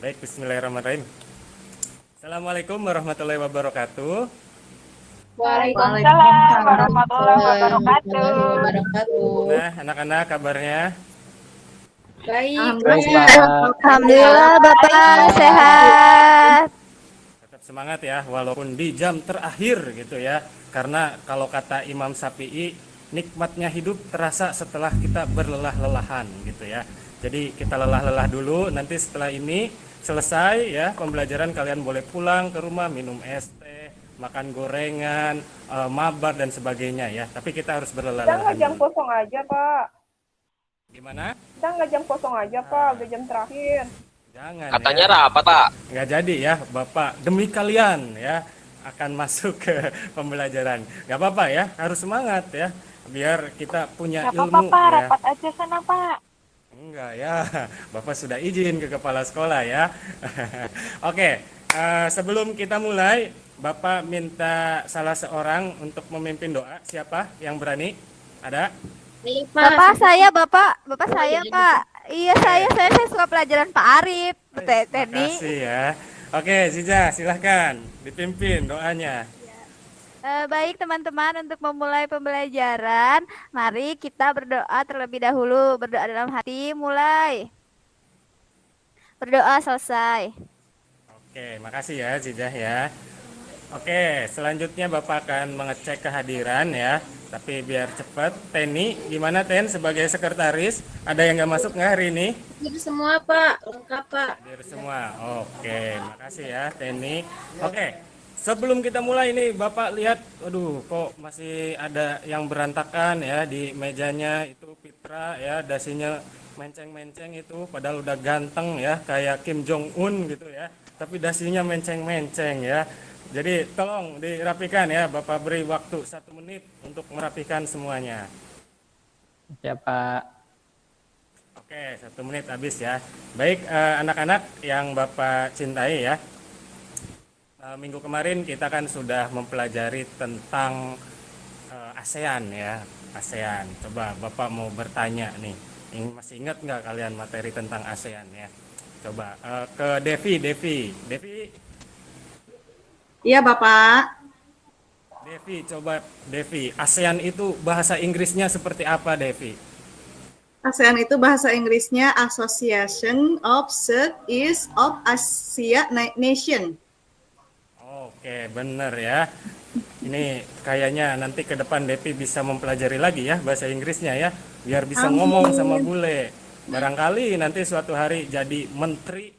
Baik, bismillahirrahmanirrahim. Assalamualaikum warahmatullahi wabarakatuh. Waalaikumsalam warahmatullahi wabarakatuh. warahmatullahi wabarakatuh. Nah, anak-anak kabarnya? Baik, Baik, Pak. Pak. Alhamdulillah Bapak sehat. Tetap semangat ya, walaupun di jam terakhir gitu ya. Karena kalau kata Imam Syafi'i, nikmatnya hidup terasa setelah kita berlelah-lelahan gitu ya. Jadi kita lelah-lelah dulu, nanti setelah ini selesai ya pembelajaran, kalian boleh pulang ke rumah, minum es teh, makan gorengan, mabar dan sebagainya ya. Tapi kita harus Kita berlelah-lelahan nggak jam dulu. kosong aja, Pak. Gimana? Kita nggak jam kosong aja, Pak. Udah jam terakhir. Jangan Katanya ya. rapat, Pak. Nggak jadi ya, Bapak demi kalian ya akan masuk ke pembelajaran. Nggak apa-apa ya, harus semangat ya, biar kita punya Nggak apa-apa, ilmu Pak. ya. Rapat aja sana, Pak. Enggak ya, Bapak sudah izin ke kepala sekolah ya. Oke, sebelum kita mulai, Bapak minta salah seorang untuk memimpin doa. Siapa yang berani? Ada? Bapak saya Pak. Iya saya suka pelajaran Pak Arif. Terima Tadi. kasih ya. Oke, Ziza, silahkan dipimpin doanya. Baik teman-teman, untuk memulai pembelajaran, mari kita berdoa terlebih dahulu. Berdoa dalam hati, mulai. Berdoa selesai. Oke, makasih ya Ziza ya. Oke, selanjutnya Bapak akan mengecek kehadiran ya. Tapi biar cepat, Teni, gimana Ten sebagai sekretaris? Ada yang nggak masuk nggak hari ini? Hadir semua, Pak. Lengkap, Pak. Hadir semua. Oke, makasih ya Teni. Oke, sebelum kita mulai ini Bapak lihat, aduh kok masih ada yang berantakan ya di mejanya. Itu Pitra ya, dasinya menceng-menceng itu, padahal udah ganteng ya, kayak Kim Jong Un gitu ya. Tapi dasinya menceng-menceng ya. Jadi tolong dirapikan ya, Bapak beri waktu 1 menit untuk merapikan semuanya. Ya, Pak. Oke, 1 menit habis ya. Baik, anak-anak yang Bapak cintai ya. Minggu kemarin kita kan sudah mempelajari tentang ASEAN ya. ASEAN. Coba Bapak mau bertanya nih. Masih ingat nggak kalian materi tentang ASEAN ya? Coba ke Devi. Devi, Iya, Bapak. coba Devi. ASEAN itu bahasa Inggrisnya seperti apa, Devi? ASEAN itu bahasa Inggrisnya Association of Southeast of Asia Nation. Oke, bener ya. Ini kayaknya nanti ke depan Devi bisa mempelajari lagi ya bahasa Inggrisnya ya, biar bisa Amin. ngomong sama bule. Barangkali nanti suatu hari jadi menteri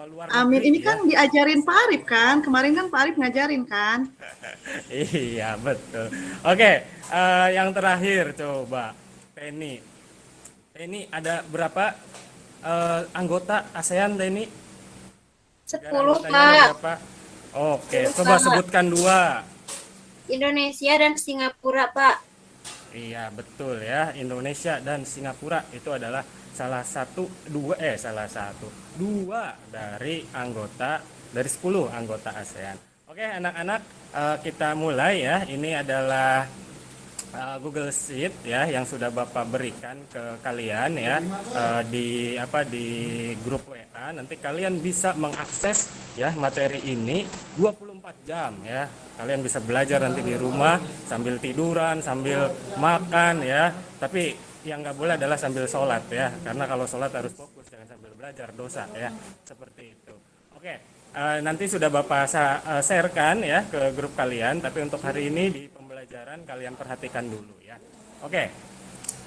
luar Amin. negeri Ini ya. kan diajarin Pak Arif kan? Kemarin kan Pak Arif ngajarin kan? Iya, betul. Oke, yang terakhir coba Teni. Teni ada berapa anggota ASEAN, Teni? 10, Anggotanya ada Pak. berapa? Oke, coba sebutkan 2. Indonesia dan Singapura, Pak. Iya betul ya, Indonesia dan Singapura itu adalah dua dari anggota dari 10 anggota ASEAN. Oke anak-anak, kita mulai ya. Ini adalah Google Sheet ya yang sudah Bapak berikan ke kalian ya, di grup WA. Nanti kalian bisa mengakses ya materi ini 24 jam ya. Kalian bisa belajar nanti di rumah sambil tiduran, sambil makan ya. Tapi yang nggak boleh adalah sambil sholat ya, karena kalau sholat harus fokus, jangan sambil belajar, dosa ya. Seperti itu. Oke, nanti sudah Bapak sharekan ya ke grup kalian. Tapi untuk hari ini di pembelajaran kalian perhatikan dulu ya. Oke,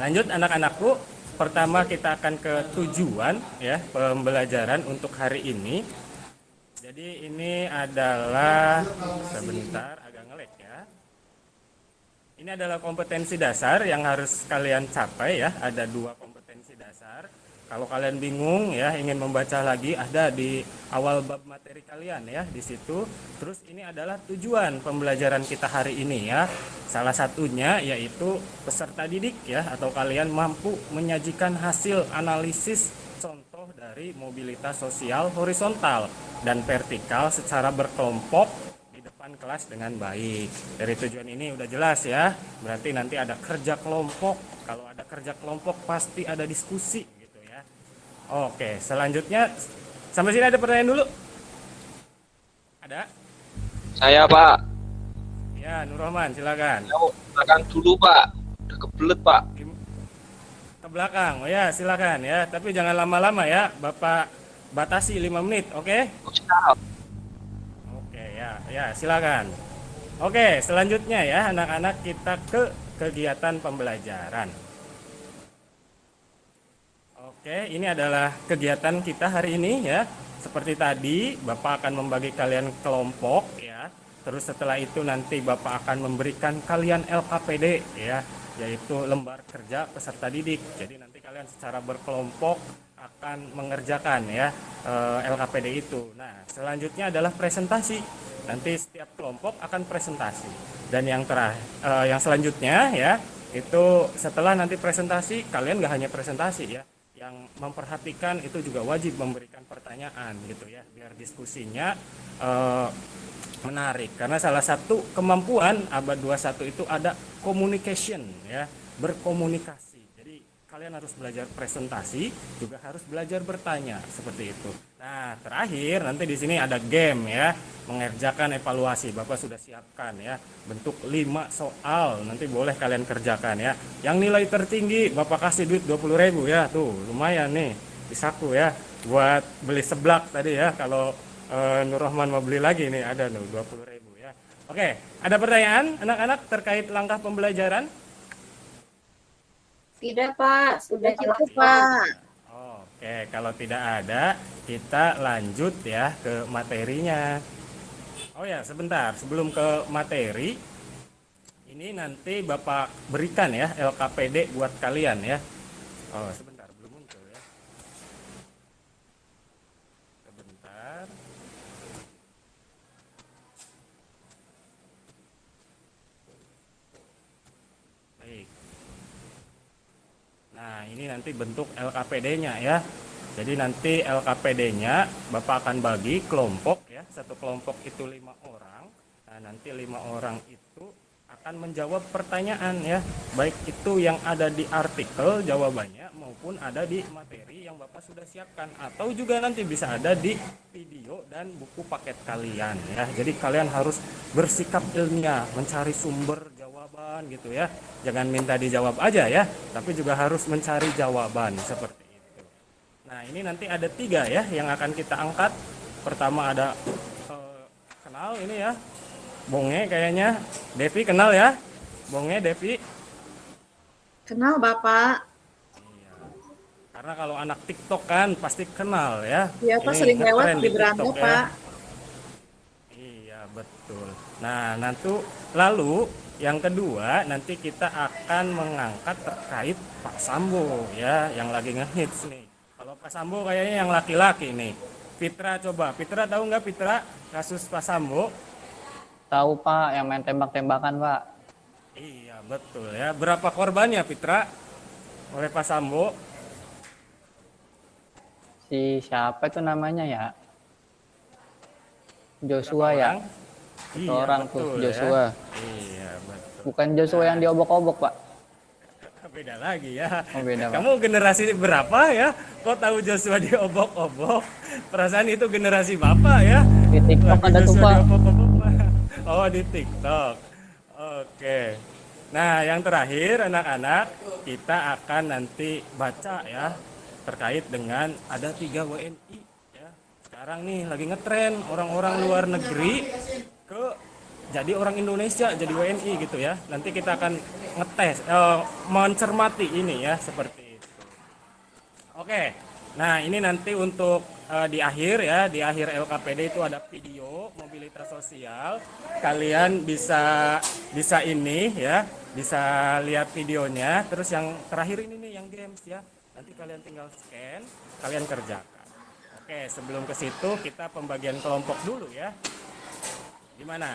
lanjut anak-anakku. Pertama kita akan ke tujuan ya pembelajaran untuk hari ini. Jadi ini adalah, sebentar agak nge-lag ya. Ini adalah kompetensi dasar yang harus kalian capai ya. Ada 2 kompetensi dasar. Kalau kalian bingung ya, ingin membaca lagi, ada di awal bab materi kalian ya di situ. Terus ini adalah tujuan pembelajaran kita hari ini ya. Salah satunya yaitu peserta didik ya, atau kalian mampu menyajikan hasil analisis contoh dari mobilitas sosial horizontal dan vertikal secara berkelompok di depan kelas dengan baik. Dari tujuan ini udah jelas ya. Berarti nanti ada kerja kelompok. Kalau ada kerja kelompok pasti ada diskusi gitu ya. Oke, selanjutnya Sampai sini ada pertanyaan dulu? Ada? Saya Pak. Ya, Nur Rahman, silakan. Mau belakang dulu Pak. Udah kebelet Pak. Ke belakang. Oh ya, silakan ya. Tapi jangan lama-lama ya. Bapak batasi 5 menit, oke? Oh, siap. Oke, ya, silakan. Oke, selanjutnya ya, anak-anak kita ke kegiatan pembelajaran. Oke, ini adalah kegiatan kita hari ini ya. Seperti tadi, Bapak akan membagi kalian kelompok ya. Terus setelah itu nanti Bapak akan memberikan kalian LKPD ya, yaitu lembar kerja peserta didik. Jadi nanti kalian secara berkelompok akan mengerjakan ya LKPD itu. Nah, selanjutnya adalah presentasi. Nanti setiap kelompok akan presentasi. Dan yang yang selanjutnya ya, itu setelah nanti presentasi, kalian gak hanya presentasi ya, yang memperhatikan itu juga wajib memberikan pertanyaan gitu ya, biar diskusinya menarik. Karena salah satu kemampuan abad 21 itu ada communication ya, berkomunikasi. Jadi kalian harus belajar presentasi, juga harus belajar bertanya seperti itu. Nah, terakhir nanti di sini ada game ya, mengerjakan evaluasi. Bapak sudah siapkan ya, bentuk 5 soal. Nanti boleh kalian kerjakan ya. Yang nilai tertinggi Bapak kasih duit 20.000 ya. Tuh, lumayan nih. Disaku ya buat beli seblak tadi ya. Kalau Nur Rahman mau beli lagi nih, ada nih 20.000 ya. Oke, ada pertanyaan anak-anak terkait langkah pembelajaran? Tidak, Pak. Sudah Cukup, jelas. Pak. Oke, kalau tidak ada, kita lanjut ya ke materinya. Oh ya, sebentar, sebelum ke materi, ini nanti Bapak berikan ya LKPD buat kalian ya. Oh, sebentar, belum muncul ya. Sebentar. Baik. Nah, ini nanti bentuk LKPD-nya ya. Jadi nanti LKPD-nya Bapak akan bagi kelompok ya. Satu kelompok itu 5 orang. Nah, nanti 5 orang itu akan menjawab pertanyaan ya. Baik itu yang ada di artikel jawabannya maupun ada di materi yang Bapak sudah siapkan, atau juga nanti bisa ada di video dan buku paket kalian ya. Jadi kalian harus bersikap ilmiah, mencari sumber jawaban gitu ya. Jangan minta dijawab aja ya, tapi juga harus mencari jawaban seperti itu. Nah, ini nanti ada 3 ya yang akan kita angkat. Pertama ada kenal ini ya, Bonge kayaknya. Devi kenal ya? Bonge, Devi? Kenal Bapak. Iya. Karena kalau anak TikTok kan pasti kenal ya. Iya Pak, Ini sering lewat ngetren di beranda TikTok, ya. Pak. Iya, betul. Nah, nanti lalu yang kedua nanti kita akan mengangkat terkait Pak Sambo ya, yang lagi ngehits nih. Kalau Pak Sambo kayaknya yang laki-laki nih. Fitra coba. Fitra tahu nggak Fitra kasus Pak Sambo? Tahu Pak, yang main tembak-tembakan Pak. Iya, betul ya. Berapa korbannya Fitra oleh Pak Sambo? Si siapa itu namanya ya? Joshua Berapa ya? orang? Iya, Orang tuh, betul, Joshua. Ya. Iya, betul. Bukan Joshua yang diobok-obok Pak. Beda lagi ya. Oh, beda, Pak. Kamu generasi berapa ya? Kok tahu Joshua diobok-obok? Perasaan itu generasi Bapak ya? Di TikTok Lagu ada tuh Joshua Pak. diobok-obok, Pak. Oh, di TikTok. Oke. Nah, yang terakhir anak-anak, kita akan nanti baca ya terkait dengan ada 3 WNI ya. Sekarang nih lagi ngetren orang-orang luar negeri ke jadi orang Indonesia jadi WNI gitu ya. Nanti kita akan ngetes mencermati ini ya seperti itu. Oke. Nah, ini nanti untuk di akhir ya, di akhir LKPD itu ada video mobilitas sosial. Kalian bisa ini ya, bisa lihat videonya. Terus yang terakhir ini nih yang games ya. Nanti kalian tinggal scan, kalian kerjakan. Oke, sebelum ke situ kita pembagian kelompok dulu ya. Gimana?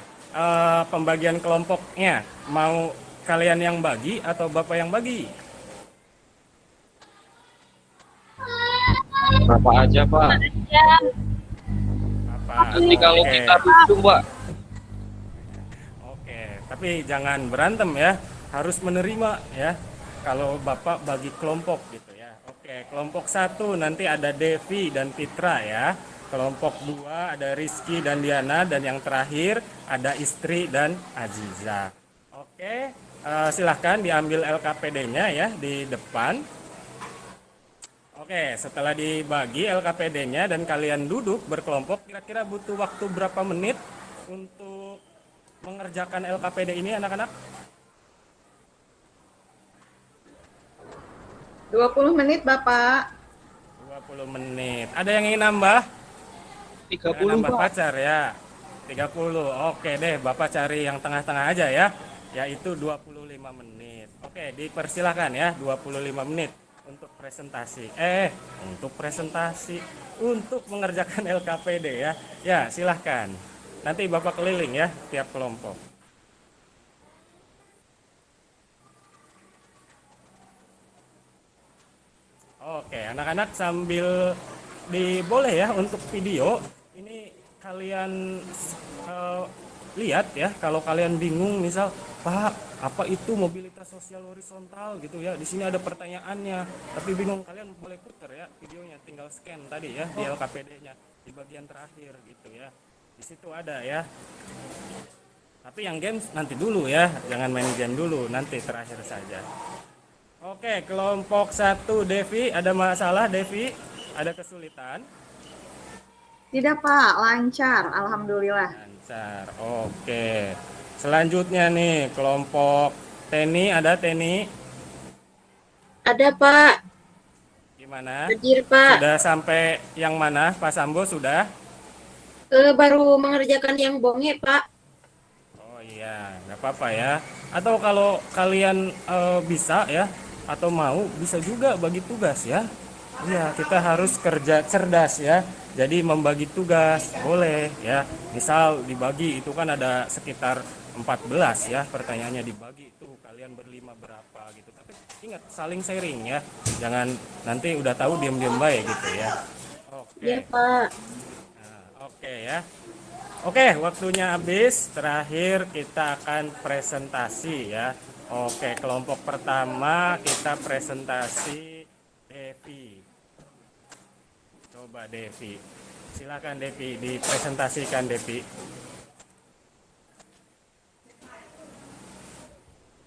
Pembagian kelompoknya mau kalian yang bagi atau Bapak yang bagi? Bapak aja Pak. Bapak. Nanti kalau Oke. kita lucu Pak. Oke, tapi jangan berantem ya. Harus menerima ya. Kalau Bapak bagi kelompok gitu ya. Oke, kelompok 1 nanti ada Devi dan Fitra ya. Kelompok 2 ada Rizky dan Diana, dan yang terakhir ada Istri dan Aziza. Oke, silahkan diambil LKPD-nya ya di depan. Oke, setelah dibagi LKPD-nya dan kalian duduk berkelompok, kira-kira butuh waktu berapa menit untuk mengerjakan LKPD ini anak-anak? 20 menit, Bapak. 20 menit. Ada yang ingin nambah? 30 Nambah Pak. pacar ya. 30. Oke deh, Bapak cari yang tengah-tengah aja ya. Yaitu 25 menit. Oke, dipersilahkan ya 25 menit untuk presentasi. Untuk mengerjakan LKPD ya. Ya, silahkan. Nanti Bapak keliling ya tiap kelompok. Oke, anak-anak sambil boleh ya untuk video ini kalian lihat ya, kalau kalian bingung misal, Pak, apa itu mobilitas sosial horizontal gitu ya. Di sini ada pertanyaannya, tapi bingung, kalian boleh putar ya videonya, tinggal scan tadi ya di LKPD-nya di bagian terakhir gitu ya. Di situ ada ya. Tapi yang games nanti dulu ya, jangan main game dulu, nanti terakhir saja. Oke, kelompok 1 Devi, ada masalah Devi? Ada kesulitan? Tidak, Pak. Lancar. Alhamdulillah. Lancar. Oke. Selanjutnya nih, kelompok Teni, ada Teni? Ada Pak. Gimana? Hadir Pak. Sudah sampai yang mana? Pak Sambo sudah? Baru mengerjakan yang bonge Pak. Oh iya, nggak apa-apa ya. Atau kalau kalian bisa ya, atau mau, bisa juga bagi tugas ya. Iya, kita harus kerja cerdas ya. Jadi membagi tugas boleh ya. Misal dibagi itu kan ada sekitar 14 ya, pertanyaannya dibagi itu kalian berlima berapa gitu. Tapi ingat saling sharing ya. Jangan nanti udah tahu diam-diam baik gitu ya. Oke. Iya Pak. Nah, oke ya. Oke, waktunya habis. Terakhir kita akan presentasi ya. Oke, kelompok pertama kita presentasi Devi. Coba Devi. Silakan Devi, dipresentasikan Devi.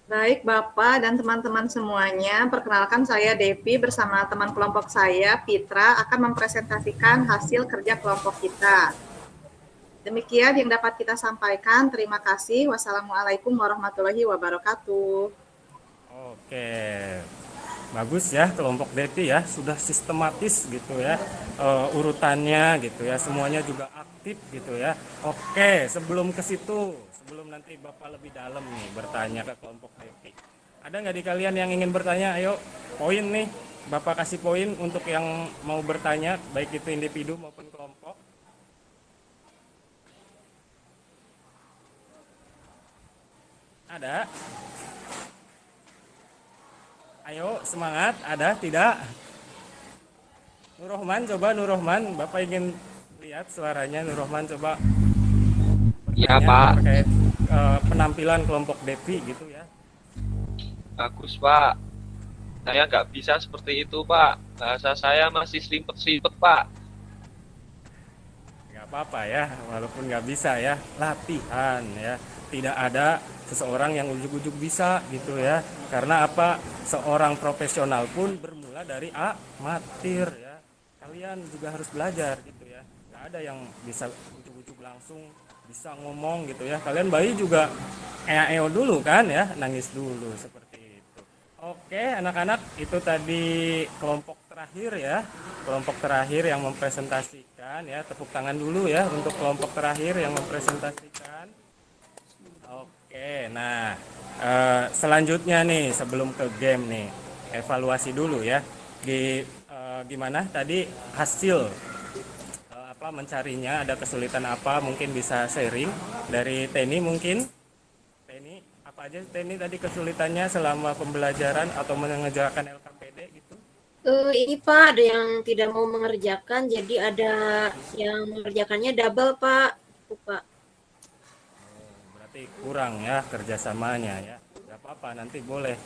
Baik, Bapak dan teman-teman semuanya. Perkenalkan, saya Devi bersama teman kelompok saya, Fitra, akan mempresentasikan hasil kerja kelompok kita. Demikian yang dapat kita sampaikan. Terima kasih. Wassalamualaikum warahmatullahi wabarakatuh. Oke. Bagus ya kelompok Devi ya, sudah sistematis gitu ya. Urutannya gitu ya, semuanya juga aktif gitu ya. Oke, sebelum ke situ, sebelum nanti Bapak lebih dalam nih bertanya ke kelompok Devi. Ada nggak di kalian yang ingin bertanya? Ayo, poin nih. Bapak kasih poin untuk yang mau bertanya, baik itu individu maupun kelompok. Ada? Ayo semangat, ada tidak? Nur Rohman, coba Nur Rohman, Bapak ingin lihat suaranya. Nur Rohman coba Ya bertanya Pak. terkait penampilan kelompok Devi gitu ya. Bagus Pak. Saya nggak bisa seperti itu Pak. Bahasa saya masih selimpet-selimpet Pak. Nggak apa-apa ya, walaupun nggak bisa ya, latihan ya. Tidak ada seseorang yang ujuk-ujuk bisa gitu ya. Karena apa? Seorang profesional pun bermula dari amatir ya. Kalian juga harus belajar gitu ya. Nggak ada yang bisa ujuk-ujuk langsung bisa ngomong gitu ya. Kalian bayi juga eo dulu kan ya, nangis dulu seperti itu. Oke, anak-anak, itu tadi kelompok terakhir ya. Kelompok terakhir yang mempresentasikan ya. Tepuk tangan dulu ya untuk kelompok terakhir yang mempresentasikan. Oke, nah selanjutnya nih sebelum ke game nih, evaluasi dulu ya. Gimana tadi hasil apa mencarinya, ada kesulitan apa, mungkin bisa sharing dari Teni mungkin. Teni, apa aja Teni tadi kesulitannya selama pembelajaran atau mengerjakan LKPD gitu? Ini Pak, ada yang tidak mau mengerjakan, jadi ada yang mengerjakannya double Pak. Tuh, Pak. Berarti kurang ya kerjasamanya ya. Gak apa-apa, nanti boleh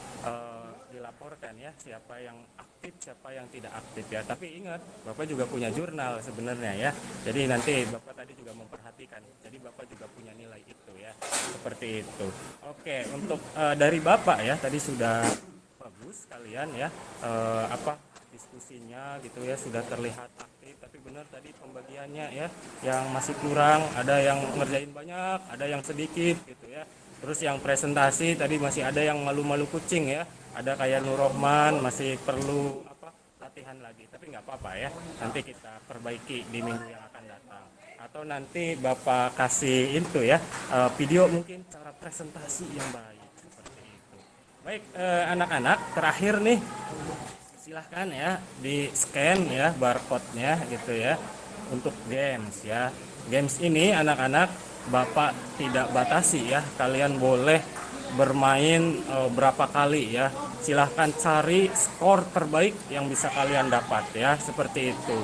dilaporkan ya, siapa yang aktif, siapa yang tidak aktif ya. Tapi ingat, Bapak juga punya jurnal sebenarnya ya. Jadi nanti Bapak tadi juga memperhatikan. Jadi Bapak juga punya nilai itu ya. Seperti itu. Oke, untuk dari Bapak ya, tadi sudah bagus kalian ya, diskusinya gitu ya, sudah terlihat aktif. Tapi benar tadi pembagiannya ya, yang masih kurang, ada yang ngerjain banyak, ada yang sedikit gitu ya. Terus yang presentasi tadi masih ada yang malu-malu kucing ya, ada kayak Nur Rohman masih perlu latihan lagi, tapi nggak apa-apa ya, nanti kita perbaiki di minggu yang akan datang, atau nanti Bapak kasih itu ya, video mungkin cara presentasi yang baik seperti itu. Baik, anak-anak, terakhir nih silahkan ya di scan ya barcode-nya gitu ya untuk games ya. Games ini anak-anak Bapak tidak batasi ya, kalian boleh bermain berapa kali ya. Silahkan cari skor terbaik yang bisa kalian dapat ya, seperti itu.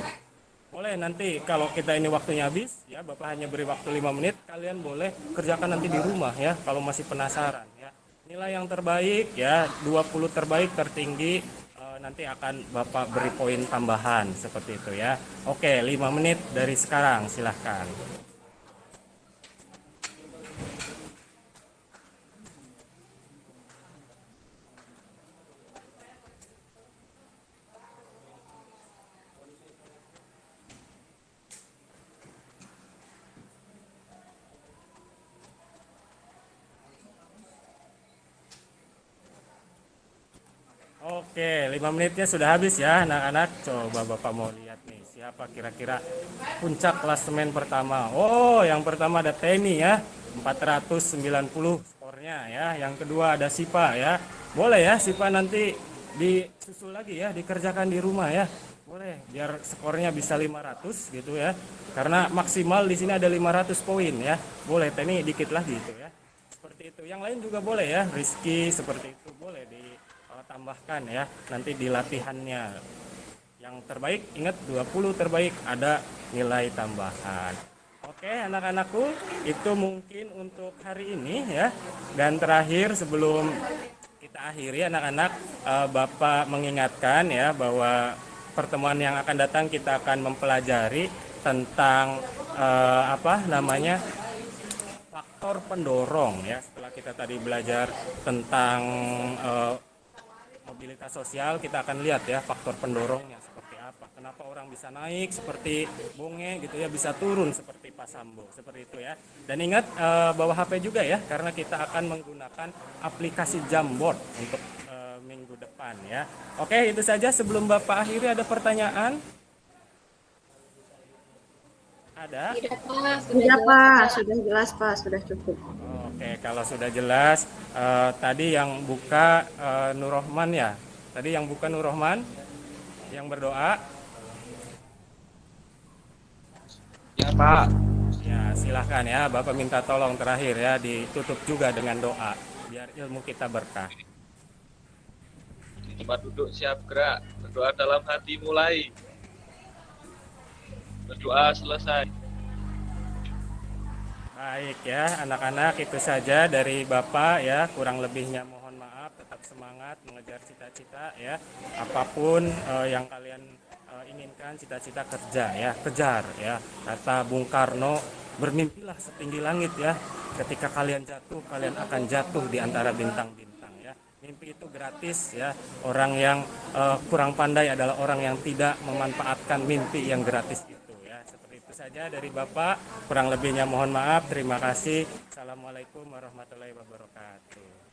Boleh nanti kalau kita ini waktunya habis ya, Bapak hanya beri waktu 5 menit, kalian boleh kerjakan nanti di rumah ya kalau masih penasaran ya. Nilai yang terbaik ya, 20 terbaik tertinggi, nanti akan Bapak beri poin tambahan seperti itu ya. Oke, 5 menit dari sekarang silahkan. Oke, 5 menitnya sudah habis ya anak-anak. Coba Bapak mau lihat nih, siapa kira-kira puncak klasemen pertama. Oh, yang pertama ada Teni ya, 490 skornya ya. Yang kedua ada Sipa ya. Boleh ya Sipa nanti disusul lagi ya, dikerjakan di rumah ya. Boleh, biar skornya bisa 500 gitu ya. Karena maksimal di sini ada 500 poin ya. Boleh Teni dikit lagi gitu ya. Seperti itu. Yang lain juga boleh ya, Rizky seperti itu boleh tambahkan ya nanti di latihannya. Yang terbaik ingat 20 terbaik ada nilai tambahan. Oke anak-anakku, itu mungkin untuk hari ini ya. Dan terakhir sebelum kita akhiri anak-anak, Bapak mengingatkan ya bahwa pertemuan yang akan datang kita akan mempelajari tentang faktor pendorong ya. Setelah kita tadi belajar tentang mobilitas sosial, kita akan lihat ya faktor pendorongnya seperti apa. Kenapa orang bisa naik seperti Bonge gitu ya, bisa turun seperti Pak Sambo, seperti itu ya. Dan ingat bawa HP juga ya, karena kita akan menggunakan aplikasi Jamboard untuk minggu depan ya. Oke, itu saja. Sebelum Bapak akhiri, ada pertanyaan? Ada? Tidak, Pak. Sudah Pak, sudah jelas Pak, sudah cukup. Oke, kalau sudah jelas, tadi yang buka Nur Rohman ya. Tadi yang buka Nur Rohman, yang berdoa. Ya Pak. Ya, silahkan ya. Bapak minta tolong terakhir ya, ditutup juga dengan doa, biar ilmu kita berkah. Di tempat duduk siap gerak. Berdoa dalam hati mulai. Berdoa selesai. Baik ya anak-anak, itu saja dari Bapak ya, kurang lebihnya mohon maaf. Tetap semangat mengejar cita-cita ya, apapun yang kalian inginkan, cita-cita kerja ya, kejar ya. Kata Bung Karno, bermimpilah setinggi langit ya, ketika kalian jatuh, kalian akan jatuh di antara bintang-bintang ya. Mimpi itu gratis ya, orang yang kurang pandai adalah orang yang tidak memanfaatkan mimpi yang gratis itu. Saja dari Bapak, kurang lebihnya mohon maaf. Terima kasih. Assalamualaikum warahmatullahi wabarakatuh.